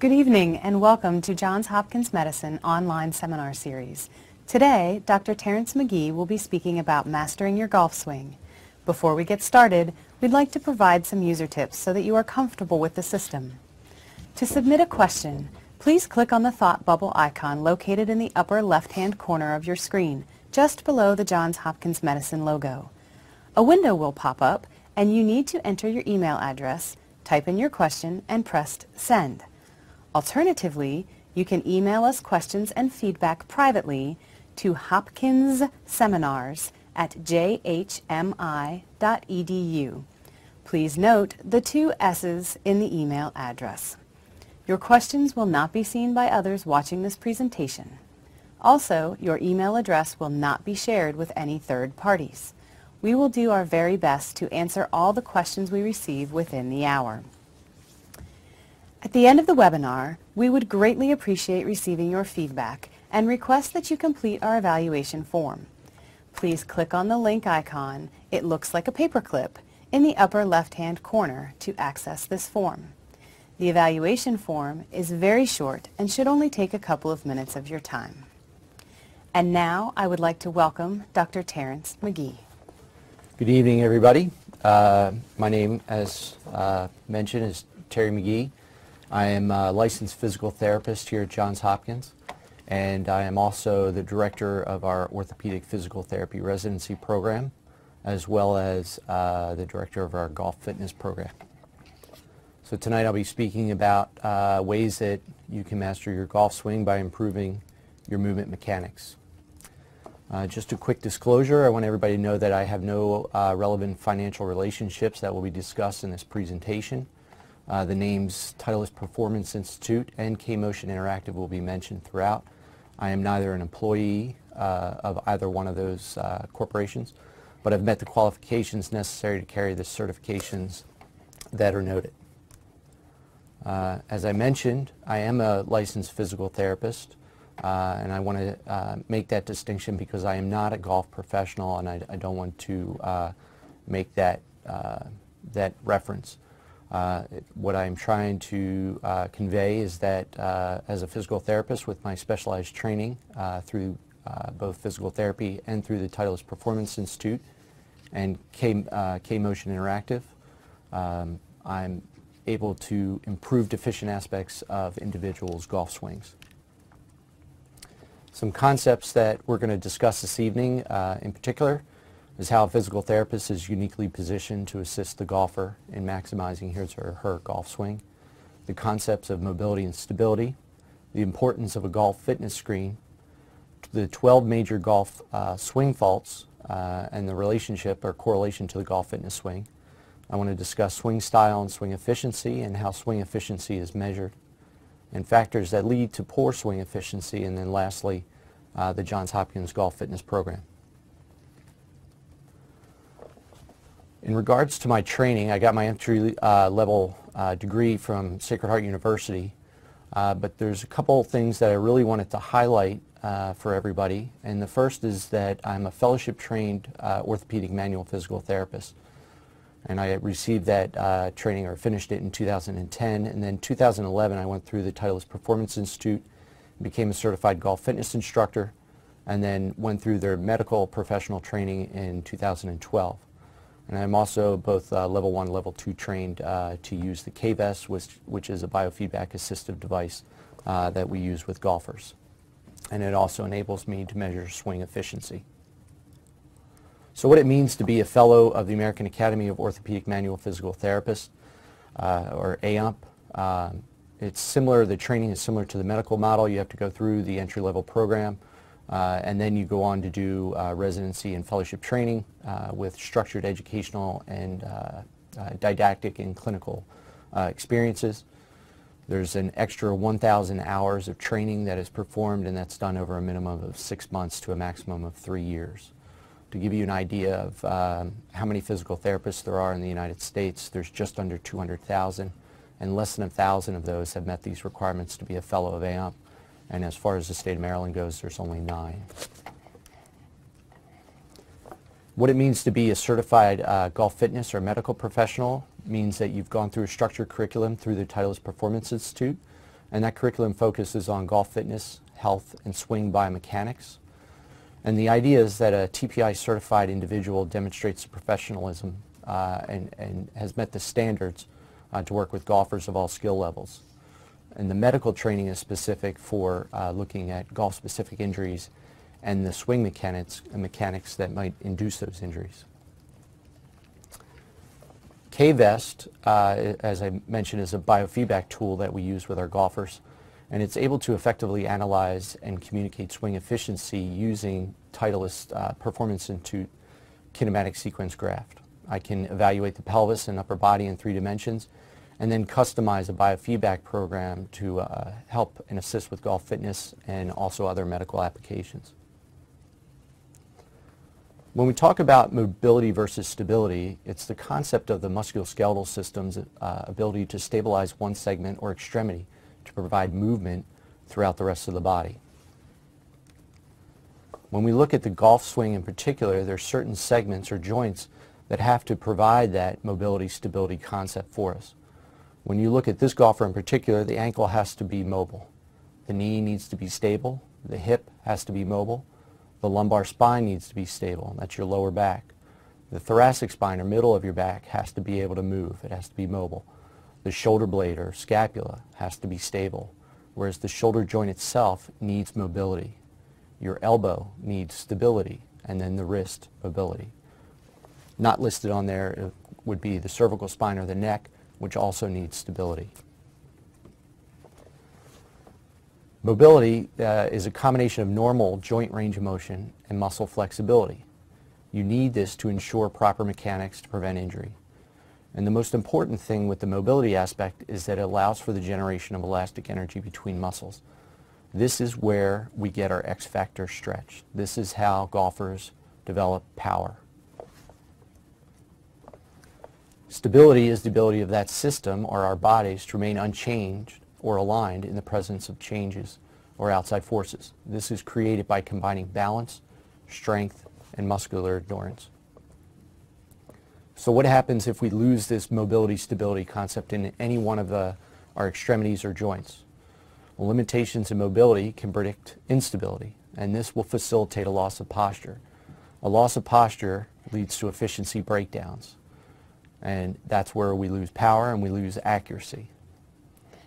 Good evening and welcome to Johns Hopkins Medicine online seminar series. Today, Dr. Terrence McGee will be speaking about mastering your golf swing. Before we get started, we'd like to provide some user tips so that you are comfortable with the system. To submit a question, please click on the thought bubble icon located in the upper left-hand corner of your screen, just below the Johns Hopkins Medicine logo. A window will pop up and you need to enter your email address, type in your question, and press send. Alternatively, you can email us questions and feedback privately to hopkinsseminars@jhmi.edu. Please note the two S's in the email address. Your questions will not be seen by others watching this presentation. Also, your email address will not be shared with any third parties. We will do our very best to answer all the questions we receive within the hour. At the end of the webinar, we would greatly appreciate receiving your feedback and request that you complete our evaluation form. Please click on the link icon, it looks like a paperclip, in the upper left-hand corner to access this form. The evaluation form is very short and should only take a couple of minutes of your time. And now I would like to welcome Dr. Terrence McGee. Good evening, everybody. My name, as mentioned, is Terry McGee. I am a licensed physical therapist here at Johns Hopkins, and I am also the director of our Orthopaedic Physical Therapy Residency Program, as well as the director of our golf fitness program. So tonight I'll be speaking about ways that you can master your golf swing by improving your movement mechanics. Just a quick disclosure, I want everybody to know that I have no relevant financial relationships that will be discussed in this presentation. The names Titleist Performance Institute and K-Motion Interactive will be mentioned throughout. I am neither an employee of either one of those corporations, but I've met the qualifications necessary to carry the certifications that are noted. As I mentioned, I am a licensed physical therapist, and I want to make that distinction because I am not a golf professional, and I don't want to make that reference. What I'm trying to convey is that as a physical therapist with my specialized training through both physical therapy and through the Titleist Performance Institute and K-Motion Interactive, I'm able to improve deficient aspects of individuals' golf swings. Some concepts that we're going to discuss this evening in particular is how a physical therapist is uniquely positioned to assist the golfer in maximizing his or her golf swing, the concepts of mobility and stability, the importance of a golf fitness screen, the 12 major golf swing faults and the relationship or correlation to the golf fitness swing. I want to discuss swing style and swing efficiency and how swing efficiency is measured, and factors that lead to poor swing efficiency, and then lastly, the Johns Hopkins Golf Fitness Program. In regards to my training, I got my entry level degree from Sacred Heart University, but there's a couple things that I really wanted to highlight for everybody, and the first is that I'm a fellowship trained orthopedic manual physical therapist, and I received that training or finished it in 2010, and then 2011 I went through the Titleist Performance Institute, became a certified golf fitness instructor, and then went through their medical professional training in 2012. And I'm also both level 1 and level 2 trained to use the KVS, which is a biofeedback assistive device that we use with golfers. And it also enables me to measure swing efficiency. So what it means to be a fellow of the American Academy of Orthopedic Manual Physical Therapists, or AOMP, it's similar, the training is similar to the medical model. You have to go through the entry-level program, and then you go on to do residency and fellowship training with structured educational and didactic and clinical experiences. There's an extra 1,000 hours of training that is performed, and that's done over a minimum of 6 months to a maximum of 3 years. To give you an idea of how many physical therapists there are in the United States, there's just under 200,000, and less than 1,000 of those have met these requirements to be a fellow of AOMP. And as far as the state of Maryland goes, there's only 9. What it means to be a certified golf fitness or medical professional means that you've gone through a structured curriculum through the Titleist Performance Institute. and that curriculum focuses on golf fitness, health, and swing biomechanics. And the idea is that a TPI certified individual demonstrates professionalism and has met the standards to work with golfers of all skill levels. And the medical training is specific for looking at golf-specific injuries and the swing mechanics that might induce those injuries. K-Vest, as I mentioned, is a biofeedback tool that we use with our golfers, and it's able to effectively analyze and communicate swing efficiency using Titleist Performance Institute kinematic sequence graph. I can evaluate the pelvis and upper body in 3 dimensions and then customize a biofeedback program to help and assist with golf fitness and also other medical applications. When we talk about mobility versus stability, it's the concept of the musculoskeletal system's ability to stabilize one segment or extremity to provide movement throughout the rest of the body. When we look at the golf swing in particular, there are certain segments or joints that have to provide that mobility stability concept for us. When you look at this golfer in particular, the ankle has to be mobile. The knee needs to be stable. The hip has to be mobile. The lumbar spine needs to be stable. That's your lower back. The thoracic spine or middle of your back has to be able to move. It has to be mobile. The shoulder blade or scapula has to be stable, whereas the shoulder joint itself needs mobility. Your elbow needs stability, and then the wrist mobility. Not listed on there would be the cervical spine or the neck, which also needs stability. Mobility is a combination of normal joint range of motion and muscle flexibility. You need this to ensure proper mechanics to prevent injury. And the most important thing with the mobility aspect is that it allows for the generation of elastic energy between muscles. This is where we get our X factor stretch. This is how golfers develop power. Stability is the ability of that system or our bodies to remain unchanged or aligned in the presence of changes or outside forces. This is created by combining balance, strength, and muscular endurance. So what happens if we lose this mobility stability concept in any one of our extremities or joints? Well, limitations in mobility can predict instability, and this will facilitate a loss of posture. A loss of posture leads to efficiency breakdowns, and that's where we lose power and we lose accuracy.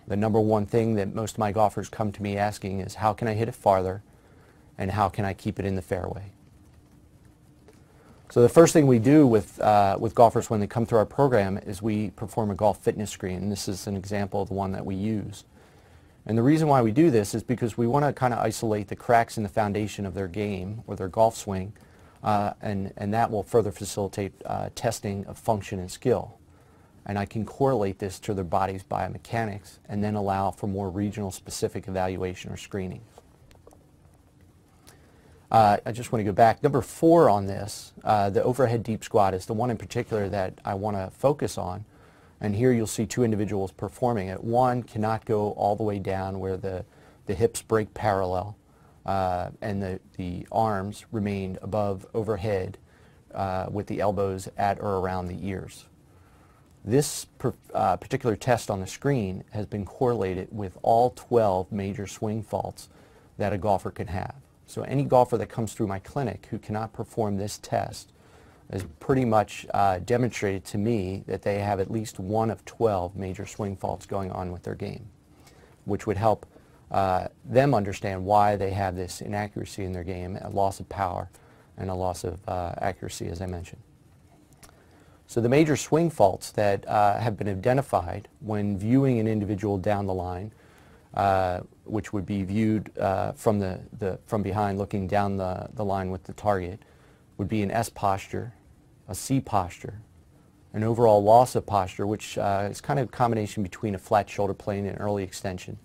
The number one thing that most of my golfers come to me asking is, how can I hit it farther and how can I keep it in the fairway? So the first thing we do with golfers when they come through our program is we perform a golf fitness screen, and this is an example of the one that we use. And the reason why we do this is because we want to kind of isolate the cracks in the foundation of their game or their golf swing, and that will further facilitate testing of function and skill. And I can correlate this to their body's biomechanics and then allow for more regional specific evaluation or screening. I just want to go back. Number 4 on this, the overhead deep squat, is the one in particular that I want to focus on. And here you'll see 2 individuals performing it. One cannot go all the way down where the hips break parallel and the arms remain above overhead with the elbows at or around the ears. This particular test on the screen has been correlated with all 12 major swing faults that a golfer can have. So any golfer that comes through my clinic who cannot perform this test has pretty much demonstrated to me that they have at least one of 12 major swing faults going on with their game, which would help them understand why they have this inaccuracy in their game, a loss of power and a loss of accuracy, as I mentioned. So the major swing faults that have been identified when viewing an individual down the line, which would be viewed from behind looking down the line with the target, would be an S posture, a C posture, an overall loss of posture, which is kind of a combination between a flat shoulder plane and early extension,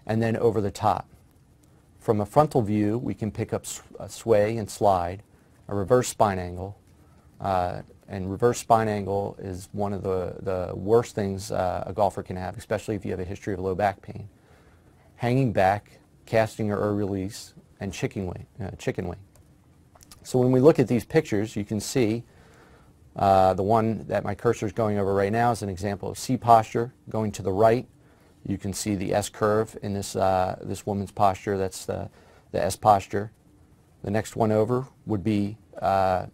and then over the top. From a frontal view, we can pick up a sway and slide, a reverse spine angle, and reverse spine angle is one of the worst things a golfer can have, especially if you have a history of low back pain. Hanging back, casting or release, and chicken wing. So when we look at these pictures, you can see the one that my cursor is going over right now is an example of C posture, going to the right. You can see the S curve in this, this woman's posture. That's the S posture. The next one over would be a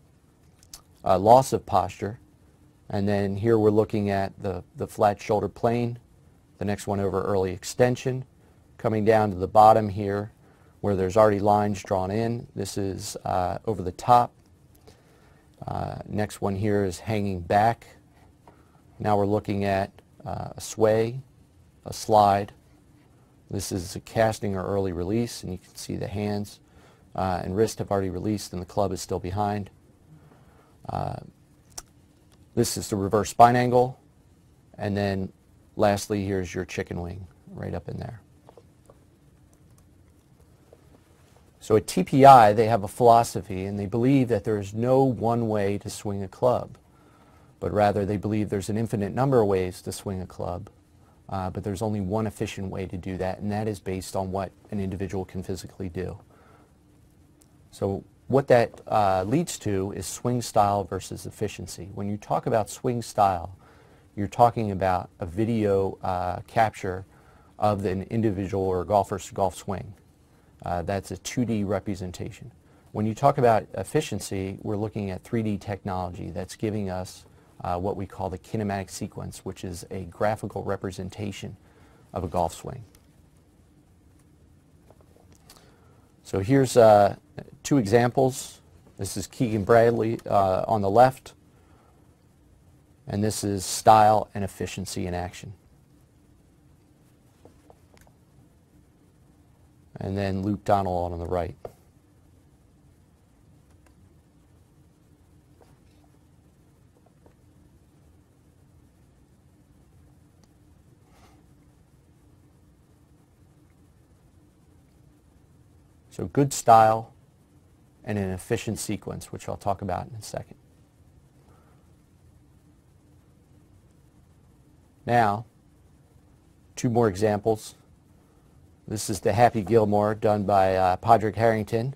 loss of posture. And then here we're looking at the flat shoulder plane. The next one over, early extension. Coming down to the bottom here where there's already lines drawn in. This is over the top. Next one here is hanging back. Now we're looking at a sway, a slide. This is a casting or early release, and you can see the hands and wrist have already released and the club is still behind. This is the reverse spine angle, and then lastly here's your chicken wing right up in there. So at TPI they have a philosophy, and they believe that there is no one way to swing a club, but rather they believe there's an infinite number of ways to swing a club, but there's only one efficient way to do that, and that is based on what an individual can physically do. So what that leads to is swing style versus efficiency. When you talk about swing style, you're talking about a video capture of an individual or golfer's golf swing. That's a 2D representation. When you talk about efficiency, we're looking at 3D technology that's giving us what we call the kinematic sequence, which is a graphical representation of a golf swing. So here's two examples. This is Keegan Bradley on the left, and this is style and efficiency in action. And then Luke Donald on the right. So good style and an efficient sequence, which I'll talk about in a second. Now, two more examples. This is the Happy Gilmore done by Padraig Harrington.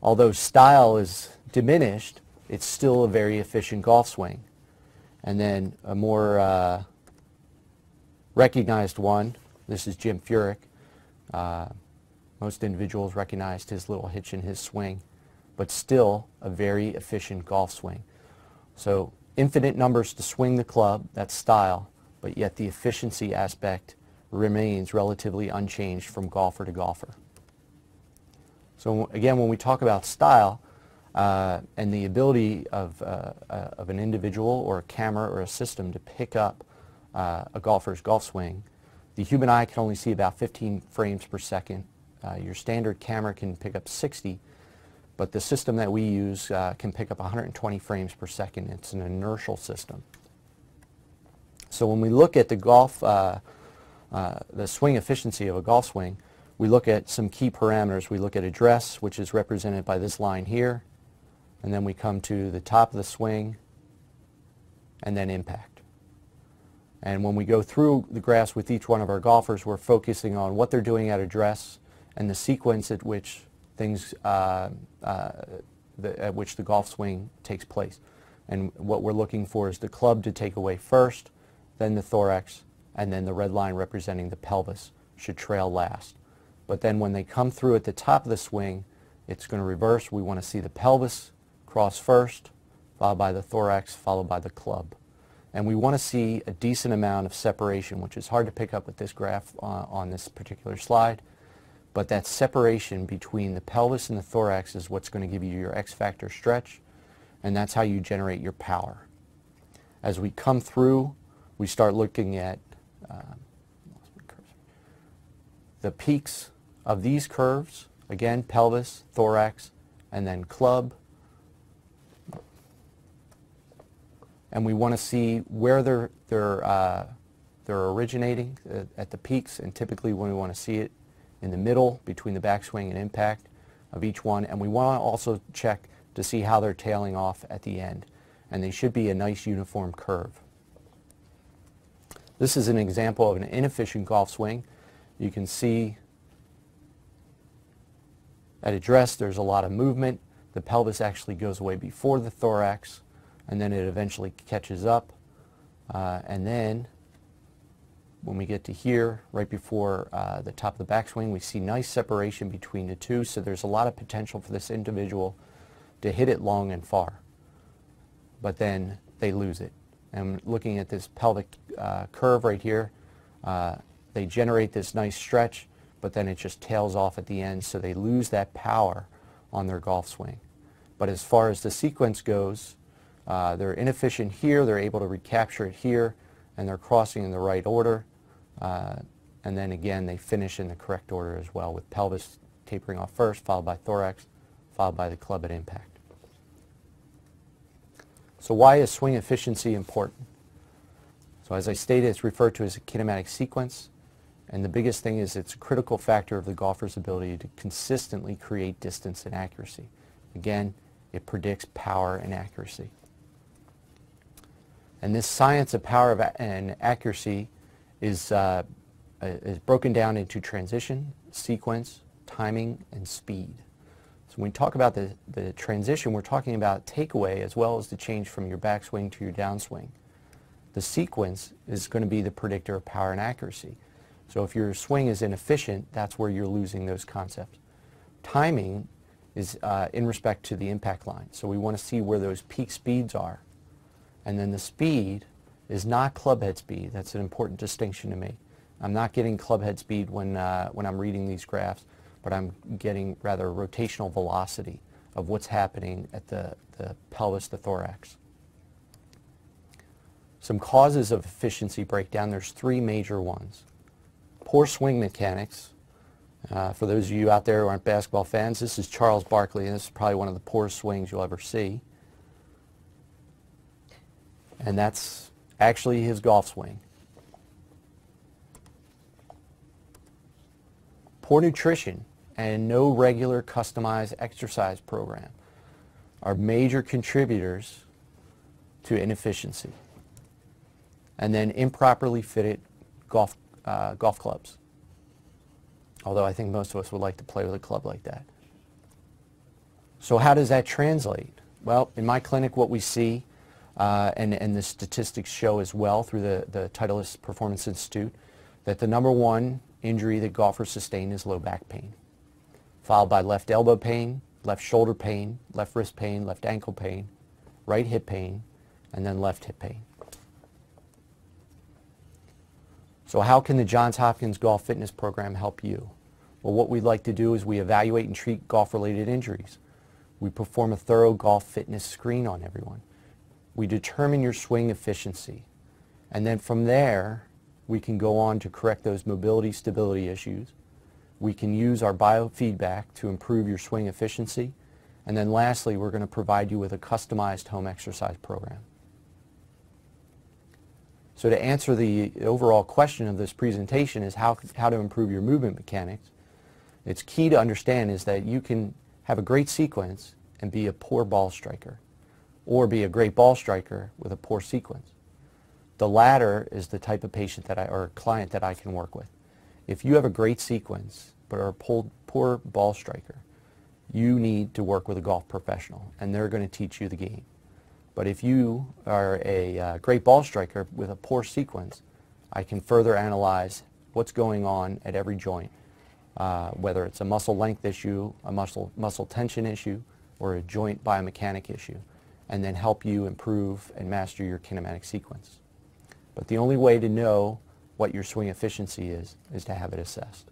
Although style is diminished, it's still a very efficient golf swing. And then a more recognized one, this is Jim Furyk. Most individuals recognized his little hitch in his swing, but still a very efficient golf swing. So infinite numbers to swing the club, that's style, but yet the efficiency aspect remains relatively unchanged from golfer to golfer. So again, when we talk about style and the ability of an individual or a camera or a system to pick up a golfer's golf swing, the human eye can only see about 15 frames per second. Your standard camera can pick up 60, but the system that we use can pick up 120 frames per second. It's an inertial system. So when we look at the golf, the swing efficiency of a golf swing, we look at some key parameters. We look at address, which is represented by this line here, and then we come to the top of the swing, and then impact. And when we go through the graphs with each one of our golfers, we're focusing on what they're doing at address and the sequence at which things, at which the golf swing takes place. And what we're looking for is the club to take away first, then the thorax, and then the red line representing the pelvis should trail last. But then when they come through at the top of the swing, it's going to reverse. We want to see the pelvis cross first, followed by the thorax, followed by the club. And we want to see a decent amount of separation, which is hard to pick up with this graph on this particular slide. But that separation between the pelvis and the thorax is what's going to give you your X factor stretch, and that's how you generate your power. As we come through, we start looking at the peaks of these curves. Again, pelvis, thorax, and then club. And we want to see where they're originating at the peaks, and typically when we want to see it in the middle between the backswing and impact of each one, and we want to also check to see how they're tailing off at the end, and they should be a nice uniform curve. This is an example of an inefficient golf swing. You can see at address there's a lot of movement. The pelvis actually goes away before the thorax, and then it eventually catches up, and then when we get to here, right before the top of the backswing, we see nice separation between the two, so there's a lot of potential for this individual to hit it long and far. But then they lose it. And looking at this pelvic curve right here, they generate this nice stretch, but then it just tails off at the end, so they lose that power on their golf swing. But as far as the sequence goes, they're inefficient here, they're able to recapture it here, and they're crossing in the right order. And then again, they finish in the correct order as well, with pelvis tapering off first, followed by thorax, followed by the club at impact. So why is swing efficiency important? So as I stated, it's referred to as a kinematic sequence, and the biggest thing is it's a critical factor of the golfer's ability to consistently create distance and accuracy. Again, it predicts power and accuracy. And this science of power and accuracy is broken down into transition, sequence, timing, and speed. So when we talk about the transition, we're talking about takeaway as well as the change from your backswing to your downswing. The sequence is going to be the predictor of power and accuracy. So if your swing is inefficient, that's where you're losing those concepts. Timing is in respect to the impact line. So we want to see where those peak speeds are. And then the speed is not clubhead speed. That's an important distinction to me. I'm not getting clubhead speed when I'm reading these graphs, but I'm getting rather rotational velocity of what's happening at the pelvis, the thorax. Some causes of efficiency breakdown, there's three major ones. Poor swing mechanics. For those of you out there who aren't basketball fans, this is Charles Barkley, and this is probably one of the poorest swings you'll ever see. And that's actually his golf swing. Poor nutrition and no regular customized exercise program are major contributors to inefficiency. And then improperly fitted golf clubs. Although I think most of us would like to play with a club like that. So how does that translate? Well, in my clinic what we see, and the statistics show as well through the Titleist Performance Institute, that the #1 injury that golfers sustain is low back pain, followed by left elbow pain, left shoulder pain, left wrist pain, left ankle pain, right hip pain, and then left hip pain. So how can the Johns Hopkins Golf Fitness Program help you? Well, what we'd like to do is we evaluate and treat golf-related injuries. We perform a thorough golf fitness screen on everyone. We determine your swing efficiency. And then from there, we can go on to correct those mobility, stability issues. We can use our biofeedback to improve your swing efficiency. And then lastly, we're going to provide you with a customized home exercise program. So to answer the overall question of this presentation is how to improve your movement mechanics, it's key to understand is that you can have a great sequence and be a poor ball striker, or be a great ball striker with a poor sequence. The latter is the type of patient or client that I can work with. If you have a great sequence but are a poor ball striker, you need to work with a golf professional, and they're going to teach you the game. But if you are a great ball striker with a poor sequence, I can further analyze what's going on at every joint, whether it's a muscle length issue, a muscle tension issue, or a joint biomechanic issue, and then help you improve and master your kinematic sequence. But the only way to know what your swing efficiency is to have it assessed.